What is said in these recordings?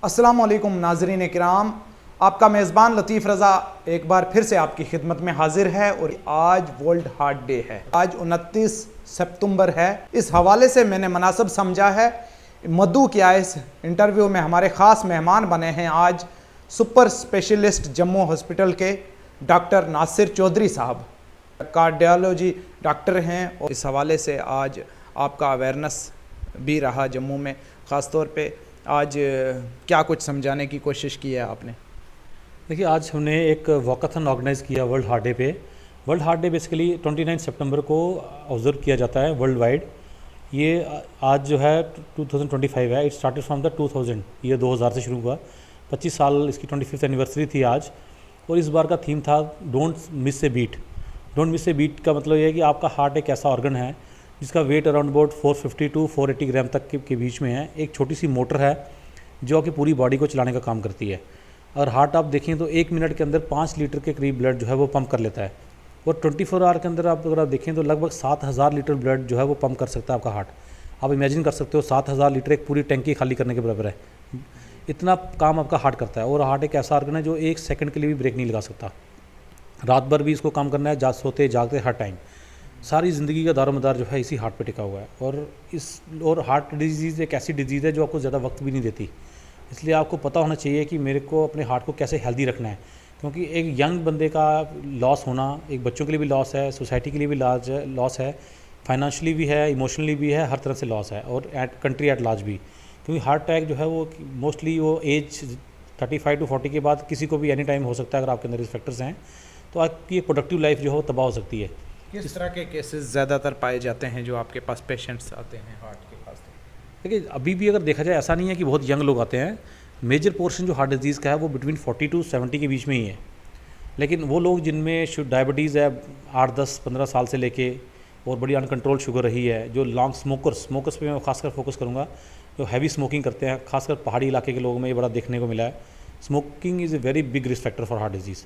अस्सलामुअलैकुम नाज़रीन किराम, आपका मेज़बान लतीफ़ रज़ा एक बार फिर से आपकी खिदमत में हाजिर है और आज वर्ल्ड हार्ट डे है। आज 29 सितंबर है। इस हवाले से मैंने मुनासिब समझा है मधु क्या इस इंटरव्यू में हमारे ख़ास मेहमान बने हैं आज सुपर स्पेशलिस्ट जम्मू हॉस्पिटल के डॉक्टर नासिर चौधरी साहब, कार्डियोलॉजी डॉक्टर हैं और इस हवाले से आज आपका अवेयरनेस भी रहा जम्मू में। ख़ास तौर पे आज क्या कुछ समझाने की कोशिश की है आपने? देखिए, आज हमने एक वॉकाथन ऑर्गेनाइज़ किया वर्ल्ड हार्ट डे पे। वर्ल्ड हार्ट डे बेसिकली 29 सितंबर को ऑब्जर्व किया जाता है वर्ल्ड वाइड। ये आज जो है 2025 है। It started from the 2000 year, 2000 से शुरू हुआ। 25 साल इसकी 25th एनिवर्सरी थी आज। और इस बार का थीम था don't miss a beat. Don't miss a beat का मतलब ये है कि आपका हार्ट एक ऐसा ऑर्गन है जिसका वेट अराउंड अबाउट 450 टू 480 ग्राम तक के बीच में है। एक छोटी सी मोटर है जो कि पूरी बॉडी को चलाने का काम करती है। और हार्ट आप देखें तो 1 मिनट के अंदर 5 लीटर के करीब ब्लड जो है वो पंप कर लेता है। और 24 आवर के अंदर अगर आप देखें तो लगभग 7000 लीटर ब्लड जो है वो पंप कर सकता है आपका हार्ट। आप इमेजिन कर सकते हो 7000 लीटर एक पूरी टैंकी खाली करने के बराबर है। इतना काम आपका हार्ट करता है। और हार्ट एक ऐसा ऑर्गन है जो 1 सेकंड के लिए भी ब्रेक नहीं लगा सकता। रात भर भी इसको काम करना है, सोते जागते हर टाइम। सारी ज़िंदगी का दारोमदार जो है इसी हार्ट पे टिका हुआ है। और हार्ट डिजीज़ एक ऐसी डिजीज़ है जो आपको ज़्यादा वक्त भी नहीं देती। इसलिए आपको पता होना चाहिए कि मेरे को अपने हार्ट को कैसे हेल्दी रखना है, क्योंकि एक यंग बंदे का लॉस होना एक बच्चों के लिए भी लॉस है, सोसाइटी के लिए भी लॉस है, फाइनेंशियली भी है, इमोशनली भी है, हर तरह से लॉस है। और कंट्री एट लार्ज भी, क्योंकि हार्ट अटैक जो है वो मोस्टली वो एज 35 to 40 के बाद किसी को भी एनी टाइम हो सकता है। अगर आपके अंदर रिस्क फैक्टर्स हैं तो आपकी एक प्रोडक्टिव लाइफ जो है वो तबाह हो सकती है। किस तरह के केसेस ज़्यादातर पाए जाते हैं जो आपके पास पेशेंट्स आते हैं हार्ट के खास? देखिए, अभी भी अगर देखा जाए ऐसा नहीं है कि बहुत यंग लोग आते हैं। मेजर पोर्शन जो हार्ट डिजीज़ का है वो बिटवीन 40 to 70 के बीच में ही है। लेकिन वो लोग जिनमें डायबिटीज़ है 8, 10, 15 साल से लेके और बड़ी अनकंट्रोल शुगर रही है, जो लॉन्ग स्मोकर्स पे मैं खासकर फोकस करूँगा, जो हैवी स्मोकिंग करते हैं, खासकर पहाड़ी इलाके के लोगों में ये बड़ा देखने को मिला है। Smoking is a very big risk factor for heart disease.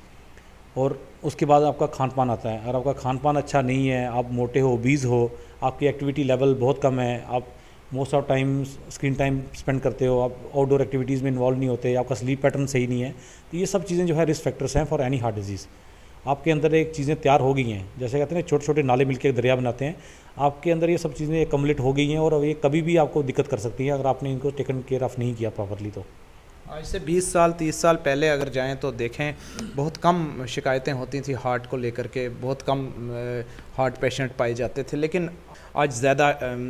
और उसके बाद आपका खान पान आता है। अगर आपका खान पान अच्छा नहीं है, आप मोटे हो, ओबीज़ हो, आपकी एक्टिविटी लेवल बहुत कम है, आप most of time screen time spend करते हो, आप आउटडोर एक्टिविटीज़ में इन्वॉल्व नहीं होते, आपका स्लीप पैटर्न सही नहीं है, तो ये सब चीज़ें जो है रिस्क फैक्टर्स हैं फॉर एनी हार्ट डिजीज़। आपके अंदर एक चीज़ें तैयार हो गई हैं, जैसे कहते हैं छोटे छोटे नाले मिलकर एक दरिया बनाते हैं, आपके अंदर ये सब चीज़ें कम्युलेट हो गई हैं और अब ये कभी भी आपको दिक्कत कर सकती हैं अगर आपने इनको टेकन केयर ऑफ़ नहीं किया प्रॉपरली। तो आज से 20 साल 30 साल पहले अगर जाएं तो देखें बहुत कम शिकायतें होती थी हार्ट को लेकर के, बहुत कम हार्ट पेशेंट पाए जाते थे। लेकिन आज ज़्यादा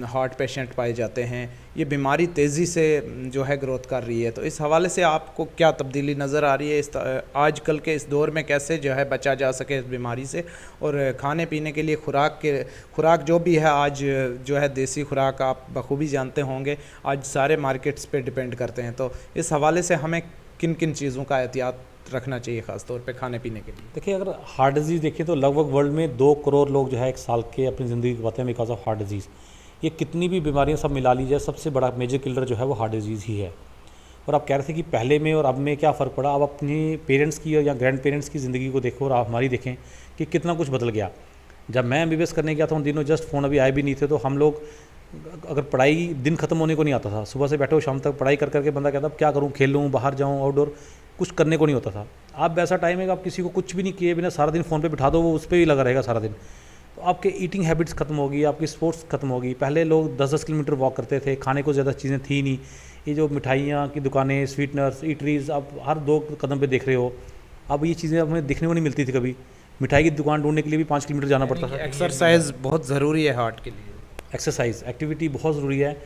हार्ट पेशेंट पाए जाते हैं। ये बीमारी तेज़ी से जो है ग्रोथ कर रही है। तो इस हवाले से आपको क्या तब्दीली नज़र आ रही है इस आजकल के इस दौर में, कैसे जो है बचा जा सके इस बीमारी से? और खाने पीने के लिए खुराक जो भी है आज जो है देसी खुराक आप बखूबी जानते होंगे, आज सारे मार्केट्स पे डिपेंड करते हैं। तो इस हवाले से हमें किन किन चीज़ों का एहतियात रखना चाहिए ख़ास तौर पे खाने पीने के लिए? देखिए, अगर हार्ट डिजीज़ देखिए तो लगभग वर्ल्ड में 2 करोड़ लोग जो है एक साल के अपनी ज़िंदगी गवाते हैं बिकॉज ऑफ हार्ट डिजीज़। ये कितनी भी बीमारियां सब मिला लीजिए, सबसे बड़ा मेजर किलर जो है वो हार्ट डिजीज़ ही है। और आप कह रहे थे कि पहले में और अब में क्या फ़र्क पड़ा। अब अपनी पेरेंट्स की या ग्रैंड पेरेंट्स की ज़िंदगी को देखो और आप हमारी देखें कि कितना कुछ बदल गया। जब मैं MBBS करने गया था उन दिनों जस्ट फ़ोन अभी आए भी नहीं थे, तो हम लोग अगर पढ़ाई दिन ख़त्म होने को नहीं आता था, सुबह से बैठो शाम तक पढ़ाई कर करके बंदा कहता अब क्या करूँ, खेलूँ, बाहर जाऊँ, आउटडोर कुछ करने को नहीं होता था। अब ऐसा टाइम है कि आप किसी को कुछ भी नहीं किए बिना सारा दिन फ़ोन पे बिठा दो, वो उस पर ही लगा रहेगा सारा दिन। तो आपके ईटिंग हैबिट्स ख़त्म होगी, आपकी स्पोर्ट्स ख़त्म होगी। पहले लोग 10-10 किलोमीटर वॉक करते थे, खाने को ज़्यादा चीज़ें थी नहीं। ये जो मिठाइयाँ की दुकानें, स्वीटनर्स, ईटरीज़ आप हर 2 कदम पे देख रहे हो। अब ये चीज़ें हमें देखने को नहीं मिलती थी कभी। मिठाई की दुकान ढूंढने के लिए भी 5 किलोमीटर जाना पड़ता था। एक्सरसाइज बहुत ज़रूरी है हार्ट के लिए। एक्सरसाइज एक्टिविटी बहुत ज़रूरी है।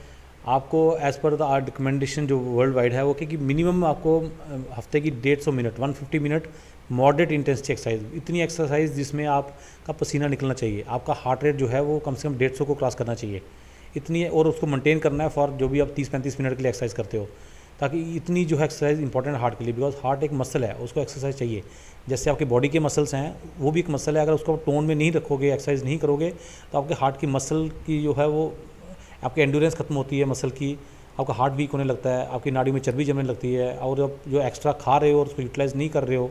आपको एज़ पर द रिकमेंडेशन जो वर्ल्ड वाइड है वो कि मिनिमम आपको हफ्ते की 150 minute 150 minute moderate intensity exercise, इतनी एक्सरसाइज जिसमें आपका पसीना निकलना चाहिए, आपका हार्ट रेट जो है वो कम से कम 150 को क्रॉस करना चाहिए इतनी है। और उसको मेंटेन करना है फॉर जो भी आप 30-35 मिनट के लिए एक्सरसाइज करते हो, ताकि इतनी जो है एक्सरसाइज इंपॉर्टेंट है हार्ट के लिए। बिकॉज हार्ट एक मसल है, उसको एक्सरसाइज चाहिए। जैसे आपके बॉडी के मसल्स हैं वो भी एक मसल है, अगर उसको टोन में नहीं रखोगे, एक्सरसाइज नहीं करोगे तो आपके हार्ट की मसल की जो है वो आपकी एंड्योरेंस खत्म होती है मसल की, आपका हार्ट वीक होने लगता है, आपकी नाड़ी में चर्बी जमने लगती है। और आप जो एक्स्ट्रा खा रहे हो और उसको यूटिलाइज़ नहीं कर रहे हो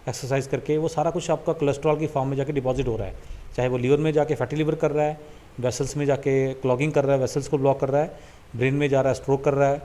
एक्सरसाइज करके, वो सारा कुछ आपका कोलेस्ट्रॉल की फॉर्म में जाके डिपॉजिट हो रहा है, चाहे वो लीवर में जाके फैटी लीवर कर रहा है, वेसल्स में जाके क्लॉगिंग कर रहा है, वेसल्स को ब्लॉक कर रहा है, ब्रेन में जा रहा है, स्ट्रोक कर रहा है,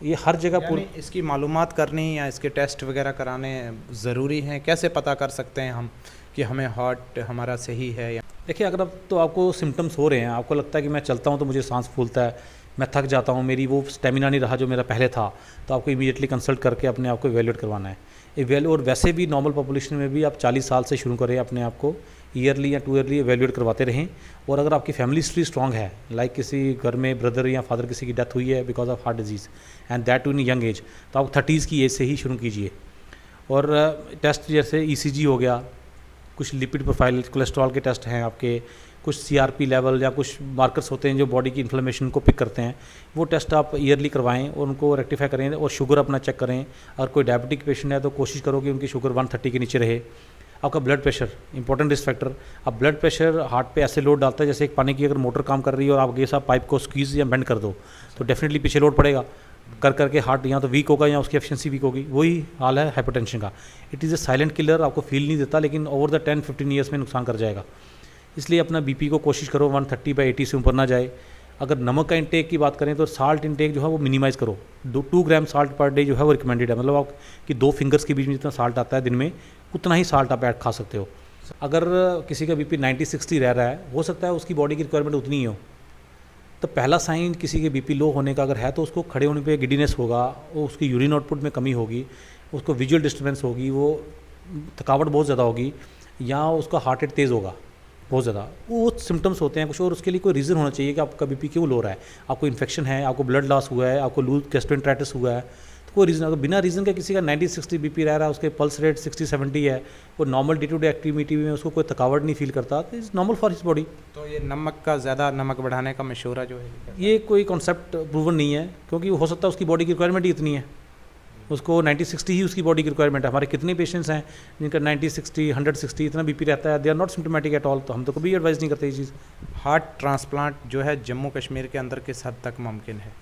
ये हर जगह यानी इसकी मालूमात करनी या इसके टेस्ट वगैरह कराने ज़रूरी हैं? कैसे पता कर सकते हैं हम कि हमें हार्ट हमारा सही है? या देखिए, अगर अब तो आपको सिम्टम्स हो रहे हैं, आपको लगता है कि मैं चलता हूँ तो मुझे सांस फूलता है, मैं थक जाता हूँ, मेरी वो स्टेमिना नहीं रहा जो मेरा पहले था, तो आपको इमीडिएटली कंसल्ट करके अपने आप को इवैल्यूएट करवाना है। और वैसे भी नॉर्मल पॉपुलेशन में भी आप 40 साल से शुरू करें अपने आप को ईयरली या 2 ईयरली इवैल्यूएट करवाते रहें। और अगर आपकी फैमिली हिस्ट्री स्ट्रॉन्ग है, लाइक किसी घर में ब्रदर या फादर किसी की डेथ हुई है because of heart disease and that too in young age, तो आप 30s की एज से ही शुरू कीजिए। और टेस्ट जैसे ECG हो गया, कुछ लिपिड प्रोफाइल कोलेस्ट्रॉल के टेस्ट हैं आपके, कुछ CRP लेवल या कुछ मार्कर्स होते हैं जो बॉडी की इन्फ्लेमेशन को पिक करते हैं, वो टेस्ट आप ईयरली करवाएं और उनको रेक्टिफाई करें। और शुगर अपना चेक करें, अगर कोई डायबिटिक पेशेंट है तो कोशिश करो कि उनकी शुगर 130 के नीचे रहे। आपका blood pressure important risk factor. अब ब्लड प्रेशर हार्ट पे ऐसे लोड डालता है जैसे एक पानी की अगर मोटर काम कर रही है और आप साहब पाइप को स्क्वीज या बेंड कर दो तो डेफिनेटली पीछे लोड पड़ेगा, कर करके हार्ट या तो वीक होगा या उसकी एफिशिएंसी वीक होगी। वही हाल है हाइपरटेंशन का। It is a silent killer, आपको फील नहीं देता लेकिन ओवर द 10-15 ईयर्स में नुकसान कर जाएगा। इसलिए अपना BP को कोशिश करो 130/80 से ऊपर ना जाए। अगर नमक का इंटेक की बात करें तो साल्ट इंटेक जो है वो मिनिमाइज़ करो। 2 ग्राम साल्ट पर डे जो है वो रिकमेंडेड है, मतलब आप कि 2 फिंगर्स के बीच में जितना साल्ट आता है दिन में उतना ही साल्ट आप ऐड खा सकते हो। अगर किसी का BP 90-60 रह रहा है, हो सकता है उसकी बॉडी की रिक्वायरमेंट उतनी ही हो, तो पहला साइन किसी के BP लो होने का अगर है तो उसको खड़े होने पे गिडीनेस होगा, वो उसकी यूरिन आउटपुट में कमी होगी, उसको विजुअल डिस्टर्बेंस होगी, वो थकावट बहुत ज़्यादा होगी, या उसका हार्ट रेट तेज़ होगा बहुत ज़्यादा। वो सिम्टम्स होते हैं कुछ, और उसके लिए कोई रीज़न होना चाहिए कि आपका BP क्यों लो रहा है। आपको इन्फेक्शन है, आपको ब्लड लॉस हुआ है, आपको लूज गैस्ट्रोएंटेराइटिस हुआ है, तो कोई रीज़न। अगर बिना रीज़न के किसी का 90-60 BP रह रहा है, उसके पल्स रेट 60-70 है, वो normal day to day activity में उसको कोई थकावट नहीं फील करता, तो is normal for his body. तो ये नमक का ज़्यादा नमक बढ़ाने का मशवरा जो है ये कोई कॉन्सेप्ट प्रूवन नहीं है, क्योंकि हो सकता है उसकी बॉडी की रिक्वायरमेंट ही इतनी है, उसको 90-60 ही उसकी बॉडी की रिक्वायरमेंट है। हमारे कितने पेशेंट्स हैं जिनका 90-60 160 इतना BP रहता है, they are not symptomatic at all, तो हम तो कभी एडवाइस नहीं करते ये चीज़। हार्ट ट्रांसप्लांट जो है जम्मू कश्मीर के अंदर किस हद तक मुमकिन है?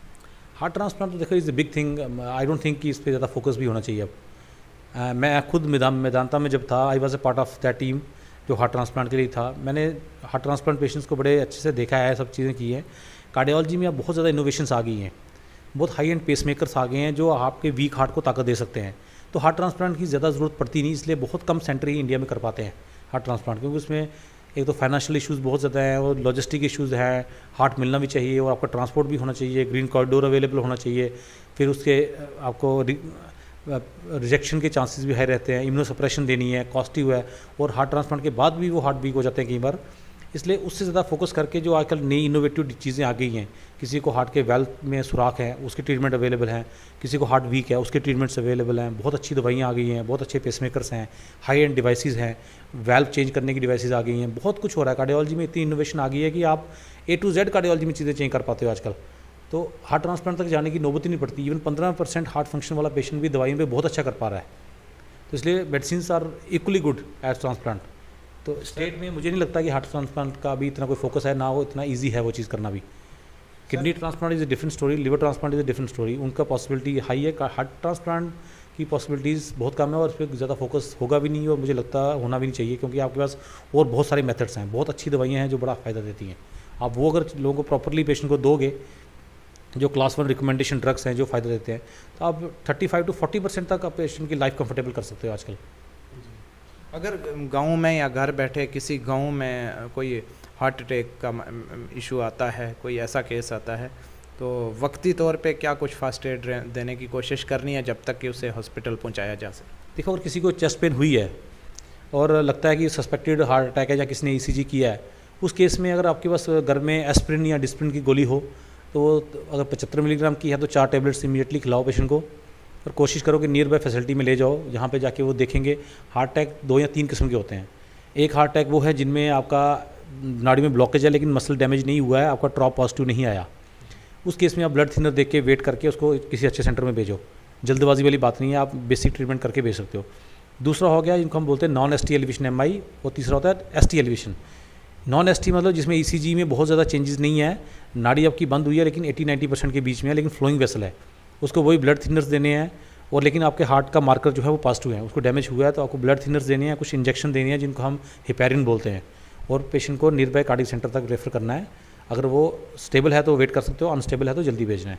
हार्ट ट्रांसप्लांट तो देखो is a big thing. I don't think कि इस पर ज़्यादा फोकस भी होना चाहिए अब। मैं खुद मेदांता में जब था, I was a part of that team जो हार्ट ट्रांसप्लांट के लिए था। मैंने हार्ट ट्रांसप्लांट पेशेंट्स को बड़े अच्छे से देखा है, सब चीज़ें की हैं। कार्डियोलॉजी में अब बहुत ज़्यादा इनोवेशंस आ गई हैं, बहुत हाई एंड पेसमेकर्स आ गए हैं जो आपके वीक हार्ट को ताकत दे सकते हैं। तो हार्ट ट्रांसप्लांट की ज़्यादा ज़रूरत पड़ती नहीं, इसलिए बहुत कम सेंटर ही इंडिया में कर पाते हैं हार्ट ट्रांसप्लांट, क्योंकि उसमें एक तो फाइनेंशियल इश्यूज़ बहुत ज़्यादा हैं और लॉजिस्टिक इश्यूज़ हैं। हार्ट मिलना भी चाहिए और आपका ट्रांसपोर्ट भी होना चाहिए, ग्रीन कॉरिडोर अवेलेबल होना चाहिए, फिर उसके आपको रिजेक्शन के चांसेस भी हाई रहते हैं, इम्यूनोसप्रेशन देनी है, कॉस्टिव है, और हार्ट ट्रांसप्लांट के बाद भी वो हार्ट वीक हो जाते हैं कई बार। इसलिए उससे ज़्यादा फोकस करके जो आजकल नई इनोवेटिव चीज़ें आ गई हैं, किसी को हार्ट के वेल्व में सुराख है उसकी ट्रीटमेंट अवेलेबल है, किसी को हार्ट वीक है उसके ट्रीटमेंट्स अवेलेबल हैं, बहुत अच्छी दवाइयाँ आ गई हैं, बहुत अच्छे पेसमेकर्स हैं, हाई एंड डिवाइसेस हैं, वेल्व चेंज करने की डिवाइसेस आ गई हैं, बहुत कुछ हो रहा है। कार्डियोलॉजी में इतनी इनोवेशन आ गई है कि आप A to Z कार्डियोलॉजी में चीज़ें चेंज कर पाते हो आजकल। तो हार्ट ट्रांसप्लांट तक जाने की नौबत ही नहीं पड़ती। इवन 15% हार्ट फंक्शन वाला पेशेंट भी दवाइयों पे बहुत अच्छा कर पा रहा है। तो इसलिए medicines are equally good as transplant. तो स्टेट में मुझे नहीं लगता कि हार्ट ट्रांसप्लांट का भी इतना कोई फोकस है, ना वो इतना ईजी है वो चीज़ करना भी। Kidney transplant is a different story, liver transplant is a different story, उनका पॉसिबिलिटी हाई है। हार्ट ट्रांसप्लांट की पॉसिबिलिटीज़ बहुत कम है और उस पर ज़्यादा फोकस होगा भी नहीं और मुझे लगता होना भी नहीं चाहिए, क्योंकि आपके पास और बहुत सारे मेथड्स हैं, बहुत अच्छी दवाइयाँ हैं जो बड़ा फ़ायदा देती हैं। आप वो अगर लोगों को प्रॉपरली पेशेंट को दोगे, जो क्लास 1 रिकमेंडेशन ड्रग्स हैं जो फ़ायदा देते हैं, तो आप 35 to 40% तक आप पेशेंट की लाइफ कंफर्टेबल कर सकते हो आजकल। अगर गांव में या घर बैठे किसी गांव में कोई हार्ट अटैक का इशू आता है, कोई ऐसा केस आता है, तो वक्ती तौर पे क्या कुछ फास्ट एड देने की कोशिश करनी है जब तक कि उसे हॉस्पिटल पहुंचाया जा सके? देखो, अगर किसी को चेस्ट पेन हुई है और लगता है कि सस्पेक्टेड हार्ट अटैक है या किसी ने ECG किया है, उस केस में अगर आपके पास घर में एस्प्रिन या डिस्प्रिन की गोली हो तो अगर 75 मिलीग्राम की है तो 4 टैबलेट्स इमीडिएटली खिलाओ पेशेंट को, और कोशिश करो कि नियर बाय फैसिलिटी में ले जाओ, जहाँ पे जाके वो देखेंगे। हार्ट अटैक 2 या 3 किस्म के होते हैं। एक हार्ट अटैक वो है जिनमें आपका नाड़ी में ब्लॉकेज है लेकिन मसल डैमेज नहीं हुआ है, आपका ट्रॉप पॉजिटिव नहीं आया। उस केस में आप ब्लड थिनर देख के वेट करके उसको किसी अच्छे सेंटर में भेजो, जल्दबाजी वाली बात नहीं है, आप बेसिक ट्रीटमेंट करके भेज सकते हो। दूसरा हो गया जिनको हम बोलते हैं नॉन ST एलिवेशन MI, और तीसरा होता है ST एलिवेशन। नॉन ST मतलब जिसमें ECG में बहुत ज़्यादा चेंजेस नहीं है, नाड़ी आपकी बंद हुई है लेकिन 80-90% के बीच में है, लेकिन फ्लोइंग वेसल है, उसको वही ब्लड थिनर्स देने हैं, और लेकिन आपके हार्ट का मार्कर जो है वो पॉजिटिव है, उसको डैमेज हुआ है तो आपको ब्लड थिनर्स देने हैं, कुछ इंजेक्शन देने हैं जिनको हम हेपेरिन बोलते हैं, और पेशेंट को नियर बाय कार्डियक सेंटर तक रेफर करना है। अगर वो स्टेबल है तो वेट कर सकते हो, अनस्टेबल है तो जल्दी भेजना है।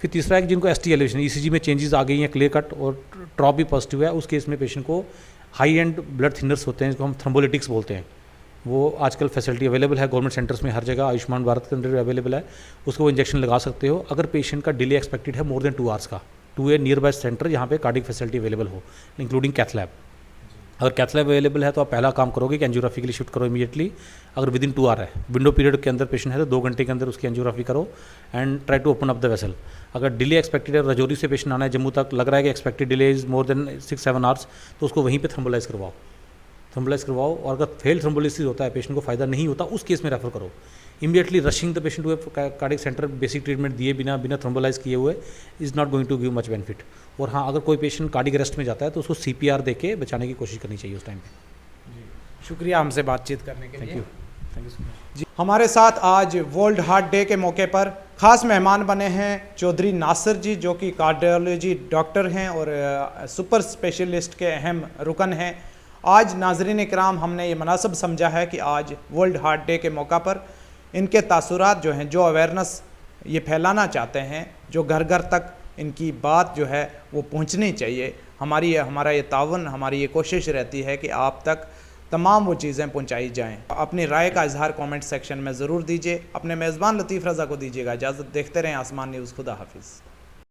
फिर तीसरा है कि जिनको ST एलिवेशन ECG में चेंजेस आ गई हैं, क्लियर कट और ट्रॉप भी पॉजिटिव है, उस केस में पेशेंट को हाई एंड ब्लड थिनर्स होते हैं जिसको हम थ्रोम्बोलिटिक्स बोलते हैं, वो आजकल फैसिलिटी अवेलेबल है गवर्नमेंट सेंटर्स में हर जगह, आयुष्मान भारत के अंदर भी अवेलेबल है, उसको वो इंजेक्शन लगा सकते हो अगर पेशेंट का डिले एक्सपेक्टेड है मोर देन 2 आवर्स का, to a nearby centre जहाँ पे कार्डिक फैसिलिटी अवेलेबल हो, इंक्लूडिंग कैथ लैब। अगर कैथ लैब अवेलेबल है तो आप पहला काम करोगे कि एंजियोग्राफी के लिए शिफ्ट करो इमीडिएटली। अगर विदिन 2 आवर है, विंडो पीरियड के अंदर पेशेंट है तो 2 घंटे के अंदर उसकी एंजियोग्राफी करो and try to open up the vessel. अगर डिले एक्सपेक्टेड है, रजौरी से पेशेंट आना है जम्मू तक, लग रहा है कि expected delay is more than 6-7 hours, तो उसको वहीं पे थ्रोम्बोलाइज करवाओ और अगर फेल थ्रोम्बोलिसिस होता है, पेशेंट को फायदा नहीं होता, उस केस में रेफर करो। Immediately rushing the patient to cardiac centre basic treatment दिए बिना थ्रोम्बोलाइज किए हुए is not going to give much benefit. और हाँ, अगर कोई पेशेंट कार्डिक अरेस्ट में जाता है तो उसको CPR दे के बचाने की कोशिश करनी चाहिए उस टाइम पे। शुक्रिया हमसे बातचीत करने के लिए। Thank you so much. जी, हमारे साथ आज वर्ल्ड हार्ट डे के मौके पर ख़ास मेहमान बने हैं चौधरी नासिर जी, जो कि कार्डियोलॉजी डॉक्टर हैं और सुपर स्पेशलिस्ट के अहम रुकन हैं। आज नाज़रीन इकराम, हमने ये मुनासिब समझा है कि आज वर्ल्ड हार्ट डे के मौका पर इनके तासुरात जो हैं, जो अवेयरनेस ये फैलाना चाहते हैं, जो घर घर तक इनकी बात जो है वो पहुंचनी चाहिए। हमारा ये तावन, हमारी ये कोशिश रहती है कि आप तक तमाम वो चीज़ें पहुंचाई जाएं। अपनी राय का इजहार कमेंट सेक्शन में ज़रूर दीजिए। अपने मेज़बान लतीफ़ रज़ा को दीजिएगा इजाज़त। देखते रहें आसमान न्यूज़। खुदा हाफिज़।